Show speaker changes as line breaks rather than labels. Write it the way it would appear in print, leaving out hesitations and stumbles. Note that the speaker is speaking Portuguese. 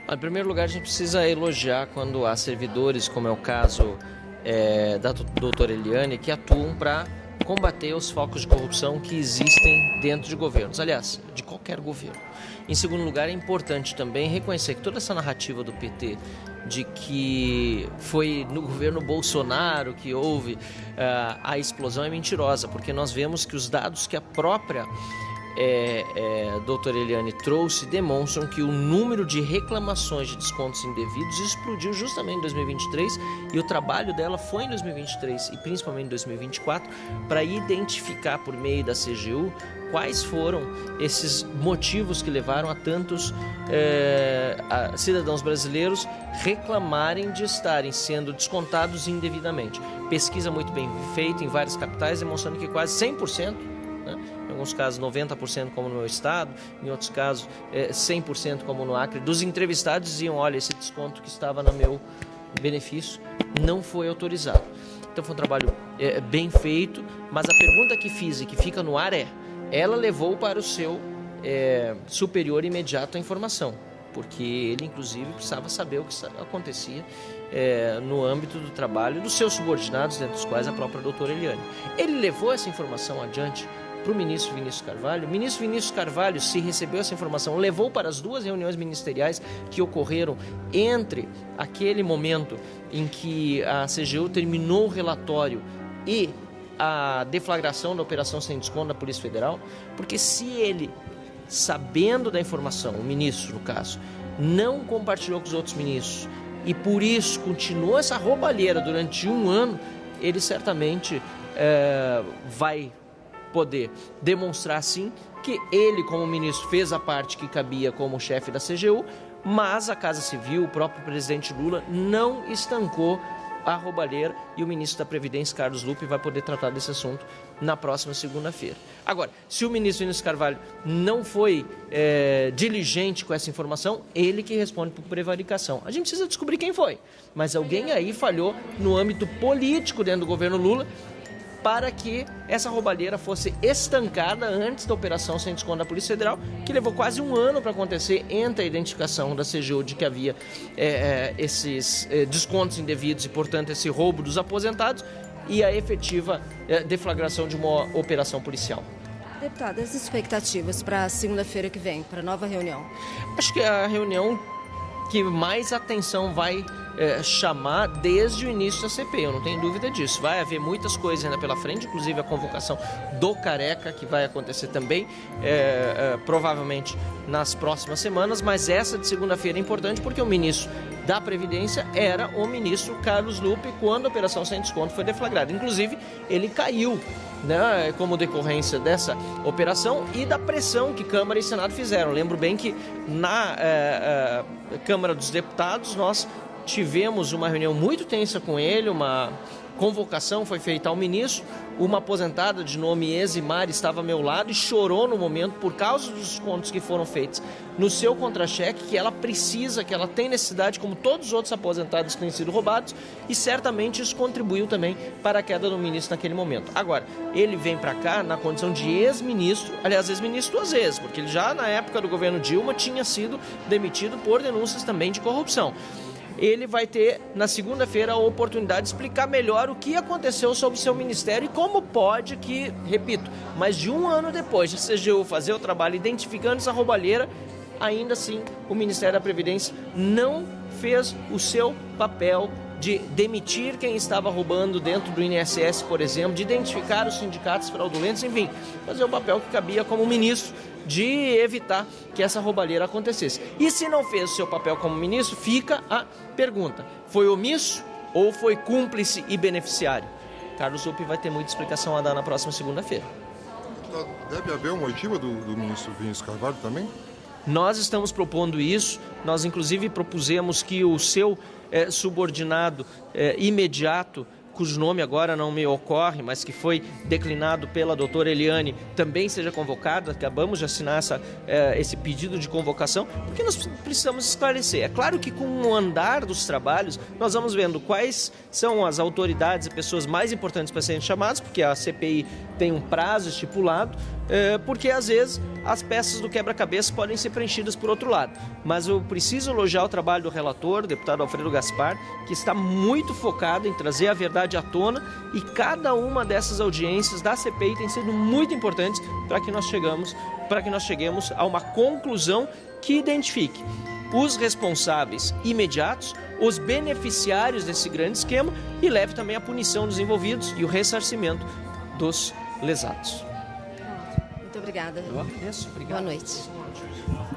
Em primeiro lugar, a gente precisa elogiar quando há servidores, como é o caso da doutora Eliane, que atuam para combater os focos de corrupção que existem dentro de governos, aliás, de qualquer governo. Em segundo lugar, é importante também reconhecer que toda essa narrativa do PT de que foi no governo Bolsonaro que houve a explosão é mentirosa, porque nós vemos que os dados que a própria doutora Eliane trouxe demonstram que o número de reclamações de descontos indevidos explodiu justamente em 2023 e o trabalho dela foi em 2023 e principalmente em 2024 para identificar por meio da CGU quais foram esses motivos que levaram a tantos cidadãos brasileiros reclamarem de estarem sendo descontados indevidamente. Pesquisa muito bem feita em várias capitais demonstrando que quase 100%, em alguns casos 90% como no meu estado, em outros casos 100% como no Acre, dos entrevistados diziam, olha, esse desconto que estava no meu benefício não foi autorizado. Então foi um trabalho bem feito, mas a pergunta que fiz e que fica no ar ela levou para o seu superior imediato a informação, porque ele inclusive precisava saber o que acontecia no âmbito do trabalho dos seus subordinados, dentre os quais a própria doutora Eliane. Ele levou essa informação adiante para o ministro Vinícius Carvalho. O ministro Vinícius Carvalho, se recebeu essa informação, levou para as duas reuniões ministeriais que ocorreram entre aquele momento em que a CGU terminou o relatório e a deflagração da operação sem desconto da Polícia Federal, porque se ele, sabendo da informação, o ministro no caso, não compartilhou com os outros ministros e por isso continuou essa roubalheira durante um ano, ele certamente vai poder demonstrar sim que ele como ministro fez a parte que cabia como chefe da CGU, mas a Casa Civil, o próprio presidente Lula não estancou a roubalheira e o ministro da Previdência, Carlos Lupe, vai poder tratar desse assunto na próxima segunda-feira. Agora, se o ministro Vinícius Carvalho não foi diligente com essa informação, ele que responde por prevaricação. A gente precisa descobrir quem foi, mas alguém aí falhou no âmbito político dentro do governo Lula para que essa roubalheira fosse estancada antes da operação sem desconto da Polícia Federal, que levou quase um ano para acontecer entre a identificação da CGU de que havia esses descontos indevidos e, portanto, esse roubo dos aposentados e a efetiva deflagração de uma operação policial.
Deputado, as expectativas para a segunda-feira que vem, para a nova reunião?
Acho que é a reunião que mais atenção vai chamar desde o início da CPI, eu não tenho dúvida disso. Vai haver muitas coisas ainda pela frente, inclusive a convocação do Careca, que vai acontecer também, provavelmente nas próximas semanas, mas essa de segunda-feira é importante porque o ministro da Previdência era o ministro Carlos Lupe quando a operação sem desconto foi deflagrada. Inclusive, ele caiu, como decorrência dessa operação e da pressão que Câmara e Senado fizeram. Lembro bem que na Câmara dos Deputados nós tivemos uma reunião muito tensa com ele, uma convocação foi feita ao ministro, uma aposentada de nome Eximar estava ao meu lado e chorou no momento por causa dos descontos que foram feitos no seu contra-cheque, que ela precisa, que ela tem necessidade, como todos os outros aposentados que têm sido roubados, e certamente isso contribuiu também para a queda do ministro naquele momento. Agora, ele vem para cá na condição de ex-ministro, aliás, ex-ministro duas vezes, porque ele já na época do governo Dilma tinha sido demitido por denúncias também de corrupção. Ele vai ter, na segunda-feira, a oportunidade de explicar melhor o que aconteceu sobre o seu ministério e como pode que, repito, mais de um ano depois de a CGU fazer o trabalho identificando essa roubalheira, ainda assim o Ministério da Previdência não fez o seu papel de demitir quem estava roubando dentro do INSS, por exemplo, de identificar os sindicatos fraudulentos, enfim, fazer o papel que cabia como ministro de evitar que essa roubalheira acontecesse. E se não fez o seu papel como ministro, fica a pergunta, foi omisso ou foi cúmplice e beneficiário? Carlos Lupe vai ter muita explicação a dar na próxima segunda-feira.
Deve haver uma oitiva do ministro Vinícius Carvalho também?
Nós estamos propondo isso, nós inclusive propusemos que o seu subordinado imediato, cujo nome agora não me ocorre, mas que foi declinado pela doutora Eliane, também seja convocado. Acabamos de assinar esse pedido de convocação, porque nós precisamos esclarecer. É claro que com o andar dos trabalhos, nós vamos vendo quais são as autoridades e pessoas mais importantes para serem chamadas, porque a CPI tem um prazo estipulado, porque às vezes as peças do quebra-cabeça podem ser preenchidas por outro lado. Mas eu preciso elogiar o trabalho do relator, o deputado Alfredo Gaspar, que está muito focado em trazer a verdade à tona, e cada uma dessas audiências da CPI tem sido muito importantes para que nós cheguemos a uma conclusão que identifique os responsáveis imediatos, os beneficiários desse grande esquema e leve também à punição dos envolvidos e o ressarcimento dos lesados.
Muito obrigada.
Eu agradeço. Obrigado.
Boa noite.